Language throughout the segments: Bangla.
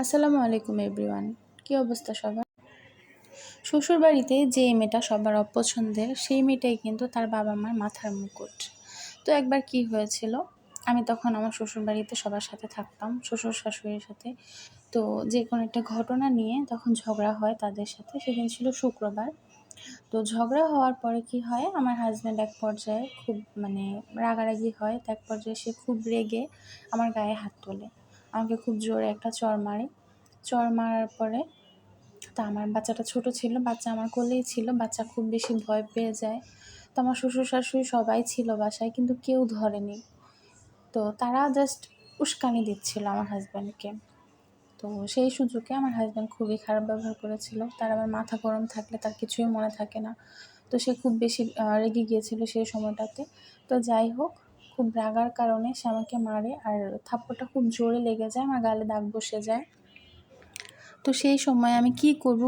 আসসালামু আলাইকুম এভরিওয়ান। কী অবস্থা সবার? শ্বশুরবাড়িতে যে মেয়েটা সবার অপছন্দের সেই মেয়েটাই কিন্তু তার বাবা মার মাথার মুকুট। তো একবার কি হয়েছিল, আমি তখন আমার শ্বশুরবাড়িতে সবার সাথে থাকতাম, শ্বশুর শাশুড়ির সাথে। তো যে কোনো একটা ঘটনা নিয়ে তখন ঝগড়া হয় তাদের সাথে। সেদিন ছিল শুক্রবার। তো ঝগড়া হওয়ার পরে কি হয়, আমার হাজব্যান্ড এক পর্যায়ে খুব রাগারাগি হয়। তো এক পর্যায়ে সে খুব রেগে আমার গায়ে হাত তোলে, আমাকে খুব জোরে একটা চড় মারে। চড় মারার পরে তা আমার বাচ্চাটা ছোট ছিল, বাচ্চা আমার কোলেই ছিল। বাচ্চা খুব বেশি ভয় পেয়ে যায়। তো আমার শ্বশুর শাশুড়ি সবাই ছিল বাসায়, কিন্তু কেউ ধরেনি। তো তারা জাস্ট উস্কানি দিচ্ছিল আমার হাজব্যান্ডকে। তো সেই সুযোগে আমার হাজব্যান্ড খুবই খারাপ ব্যবহার করেছিল। তার আবার মাথা গরম থাকলে তার কিছুই মনে থাকে না। তো সে খুব বেশি রেগে গিয়েছিল সেই সময়টাতে। তো যাই হোক, খুব রাগার কারণে সে আমাকে মারে, আর থাপ্পড়টা খুব জোরে লেগে যায়, আমার গালে দাগ বসে যায়। তো সেই সময় আমি কি করব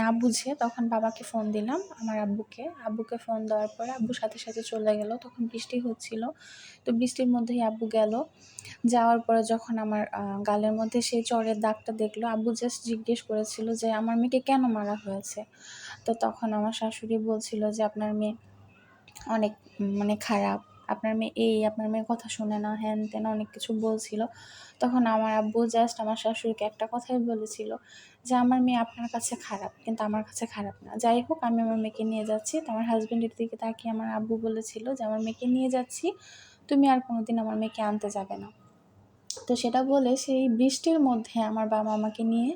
না বুঝে তখন বাবাকে ফোন দিলাম, আমার আব্বুকে ফোন দেওয়ার পরে আব্বু সাথে সাথে চলে গেল। তখন বৃষ্টি হচ্ছিল। তো বৃষ্টির মধ্যেই আব্বু গেল। যাওয়ার পরে যখন আমার গালের মধ্যে সেই চড়ের দাগটা দেখলো, আব্বু জাস্ট জিজ্ঞেস করেছিল যে আমার মেয়েকে কেন মারা হয়েছে। তো তখন আমার শাশুড়ি বলছিল যে আপনার মেয়ে অনেক খারাপ, আপনার মেয়ে আপনার মেয়ে কথা শোনে না, হ্যান ত্যান অনেক কিছু বলছিল। তখন আমার আব্বু জাস্ট আমার শাশুড়িকে একটা কথাই বলেছিল যে আমার মেয়ে আপনার কাছে খারাপ, কিন্তু আমার কাছে খারাপ না। যাই হোক, আমি আমার মেয়েকে নিয়ে যাচ্ছি। তো আমার হাজব্যান্ডের দিকে তাকিয়ে আমার আব্বু বলেছিল যে আমার মেয়েকে নিয়ে যাচ্ছি, তুমি আর কোনোদিন আমার মেয়েকে আনতে যাবে না। তো সেটা বলে সেই বৃষ্টির মধ্যে আমার বাবা আমাকে নিয়ে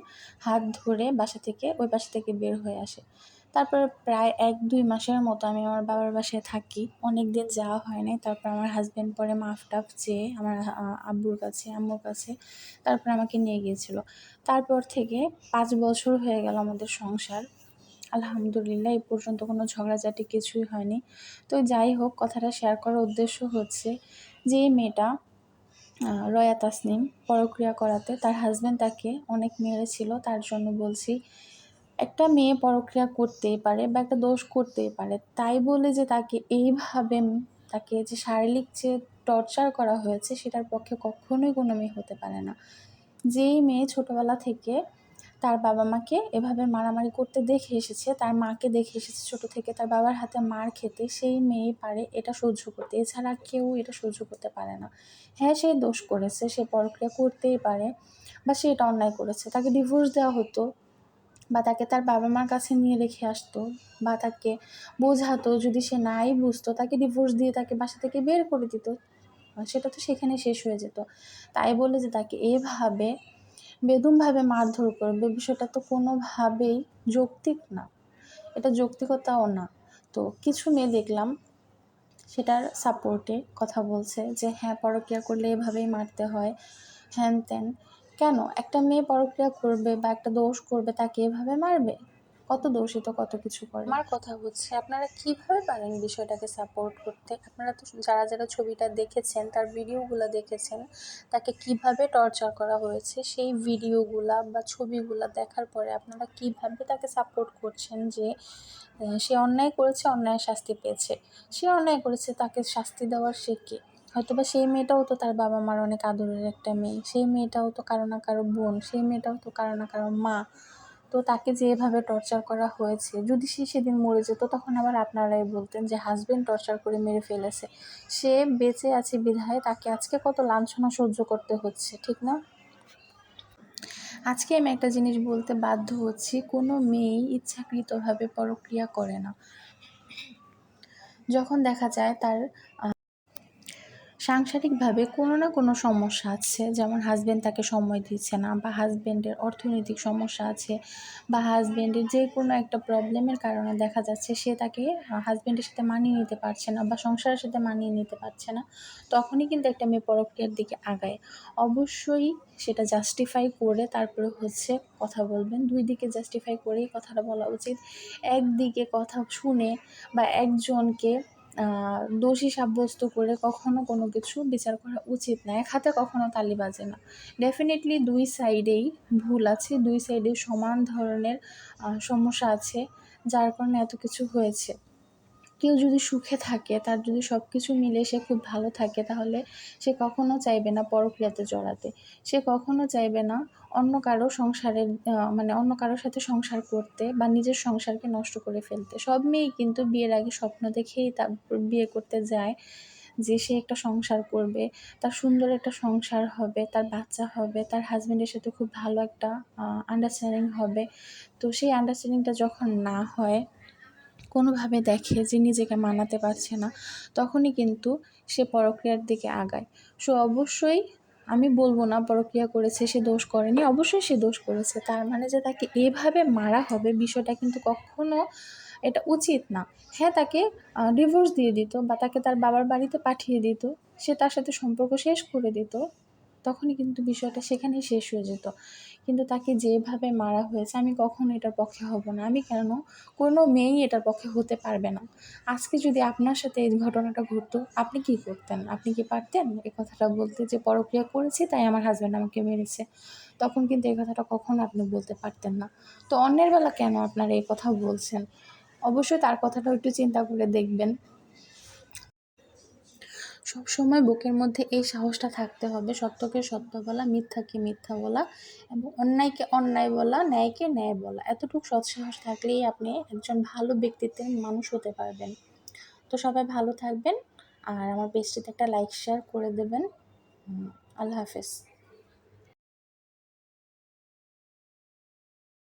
হাত ধরে ওই বাসা থেকে বের হয়ে আসে। তারপর প্রায় 1-2 মাসের মতো আমি আমার বাবার বাসায় থাকি। অনেক দিন যাওয়া হয় নাই। তারপর আমার হাজব্যান্ড পরে মাফ-টাফ চেয়ে আমার আব্বুর কাছে, আম্মুর কাছে তারপর আমাকে নিয়ে গিয়েছিল। তারপর থেকে 5 বছর হয়ে গেল আমাদের সংসার। আলহামদুলিল্লাহ, এই পর্যন্ত কোনো ঝগড়াঝাটি কিছুই হয়নি। তো যাই হোক, কথাটা শেয়ার করার উদ্দেশ্য হচ্ছে যে এই মেয়েটা রয়া তাসনিম পরক্রিয়া করাতে তার হাজব্যান্ড তাকে অনেক মেরেছিল। তার জন্য বলছি, একটা মেয়ে পরক্রিয়া করতেই পারে বা একটা দোষ করতেই পারে, তাই বলে যে তাকে যে শারীরিক যে টর্চার করা হয়েছে সেটার পক্ষে কখনোই কোনো মেয়ে হতে পারে না। যেই মেয়ে ছোটবেলা থেকে তার বাবা মাকে এভাবে মারামারি করতে দেখে এসেছে, তার মাকে দেখে এসেছে ছোট থেকে তার বাবার হাতে মার খেতে, সেই মেয়েই পারে এটা সহ্য করতে। এছাড়া কেউ এটা সহ্য করতে পারে না। হ্যাঁ, সে দোষ করেছে, সে পরক্রিয়া করতেই পারে বা সে এটা অন্যায় করেছে, তাকে ডিভোর্স দেওয়া হতো বা তাকে তার বাবা মার কাছে নিয়ে রেখে আসতো বা তাকে বোঝাতো। যদি সে নাই বুঝতো, তাকে ডিভোর্স দিয়ে তাকে বাসা থেকে বের করে দিত। সেটা তো সেখানে শেষ হয়ে যেত। তাই বলে যে তাকে এভাবে বেদমভাবে মারধর করবে, বিষয়টা তো কোনোভাবেই যৌক্তিক না। এটা যৌক্তিকতাও না। তো কিছু মেয়ে দেখলাম সেটার সাপোর্টে কথা বলছে যে হ্যাঁ, পরক্রিয়া করলে এভাবেই মারতে হয়, হ্যান ত্যান। কেন একটা মেয়ে পরক্রিয়া করবে বা একটা দোষ করবে তাকে এভাবে মারবে? কত দোষী তো কত কিছু করে। আমার কথা হচ্ছে, আপনারা কিভাবে পারেন বিষয়টাকে সাপোর্ট করতে? আপনারা তো যারা যারা ছবিটা দেখেছেন, তার ভিডিওগুলো দেখেছেন, তাকে কিভাবে টর্চার করা হয়েছে সেই ভিডিওগুলা বা ছবিগুলা দেখার পরে আপনারা কিভাবে তাকে সাপোর্ট করছেন যে সে অন্যায় করেছে, অন্যায় শাস্তি পেয়েছে। সে অন্যায় করেছে, তাকে শাস্তি দেওয়ার সে কে? হয়তোবা সেই মেয়েটাও তো তার বাবা মার অনেক আদরের একটা মেয়ে, সেই মেয়েটাও তো কারো না কারো বোন, সেই মেয়েটাও তো কারো না কারো মা। তো তাকে যে এভাবে টর্চার করা হয়েছে, যদি সে সেদিন মরে যেত তখন আবার আপনারাই বলতেন যে হাজবেন্ড টর্চার করে মেরে ফেলেছে। সে বেঁচে আছে বিধায় তাকে আজকে কত লাঞ্ছনা সহ্য করতে হচ্ছে, ঠিক না? আজকে আমি একটা জিনিস বলতে বাধ্য হচ্ছি, কোনো মেয়েই ইচ্ছাকৃতভাবে পরক্রিয়া করে না। যখন দেখা যায় তার সাংসারিকভাবে কোনো না কোনো সমস্যা আছে, যেমন হাজব্যান্ড তাকে সময় দিচ্ছে না, বা হাজব্যান্ডের অর্থনৈতিক সমস্যা আছে, বা হাজব্যান্ডের যে কোনো একটা প্রবলেমের কারণে দেখা যাচ্ছে সে তাকে হাজব্যান্ডের সাথে মানিয়ে নিতে পারছে না বা সংসারের সাথে মানিয়ে নিতে পারছে না, তখনই কিন্তু একটা মেয়ে পরক্রিয়ার দিকে আগায়। অবশ্যই সেটা জাস্টিফাই করে তারপরে কথা বলবেন। 2 দিকে জাস্টিফাই করেই কথাটা বলা উচিত। একদিকে কথা শুনে বা একজনকে দোষী সাব্যস্ত করে কখনো কোনো কিছু বিচার করা উচিত না। এক হাতে কখনো তালি বাজে না। ডেফিনেটলি 2 সাইডেই ভুল আছে, 2 সাইডেই সমান ধরনের সমস্যা আছে, যার কারণে এত কিছু হয়েছে। কেউ যদি সুখে থাকে, তার যদি সব কিছু মিলে সে খুব ভালো থাকে, তাহলে সে কখনো চাইবে না পরক্রিয়াতে জড়াতে। সে কখনো চাইবে না অন্য কারো সংসারের মানে অন্য কারোর সাথে সংসার করতে বা নিজের সংসারকে নষ্ট করে ফেলতে। সব মেয়েই কিন্তু বিয়ের আগে স্বপ্ন দেখেই তারপর বিয়ে করতে যায়, যে সে একটা সংসার করবে, তার সুন্দর একটা সংসার হবে, তার বাচ্চা হবে, তার হাজবেন্ডের সাথে খুব ভালো একটা আন্ডারস্ট্যান্ডিং হবে। তো সেই আন্ডারস্ট্যান্ডিংটা যখন না হয়, কোনোভাবে দেখে যে নিজেকে মানাতে পারছে না, তখনই কিন্তু সে পরক্রিয়ার দিকে আগায়। সো অবশ্যই আমি বলবো না পরক্রিয়া করেছে সে দোষ করেনি, অবশ্যই সে দোষ করেছে। তার মানে যে তাকে এভাবে মারা হবে, বিষয়টা কিন্তু কখনো এটা উচিত না। হ্যাঁ, তাকে ডিভোর্স দিয়ে দিত বা তাকে তার বাবার বাড়িতে পাঠিয়ে দিত, সে তার সাথে সম্পর্ক শেষ করে দিত, তখনই কিন্তু বিষয়টা সেখানেই শেষ হয়ে যেত। কিন্তু তাকে যেভাবে মারা হয়েছে, আমি কখনো এটার পক্ষে হব না। আমি কেন, কোনো মেয়েই এটার পক্ষে হতে পারবে না। আজকে যদি আপনার সাথে এই ঘটনাটা ঘটতো, আপনি কি করতেন? আপনি কি পারতেন এই কথাটা বলতে যে পরক্রিয়া করেছি তাই আমার হাজব্যান্ড আমাকে মেরেছে? তখন কিন্তু এই কথাটা কখনো আপনি বলতে পারতেন না। তো অন্যের বেলা কেন আপনারা এই কথা বলছেন? অবশ্যই তার কথাটাও একটু চিন্তা করে দেখবেন। সবসময় বুকের মধ্যে এই সাহসটা থাকতে হবে, সত্যকে সত্য বলা, মিথ্যাকে মিথ্যা বলা এবং অন্যায়কে অন্যায় বলা, ন্যায়কে ন্যায় বলা। এতটুকু সৎসাহস থাকলেই আপনি একজন ভালো ব্যক্তিত্বের মানুষ হতে পারবেন। তো সবাই ভালো থাকবেন, আর আমার পেজটিতে একটা লাইক শেয়ার করে দেবেন। আল্লাহ হাফেজ।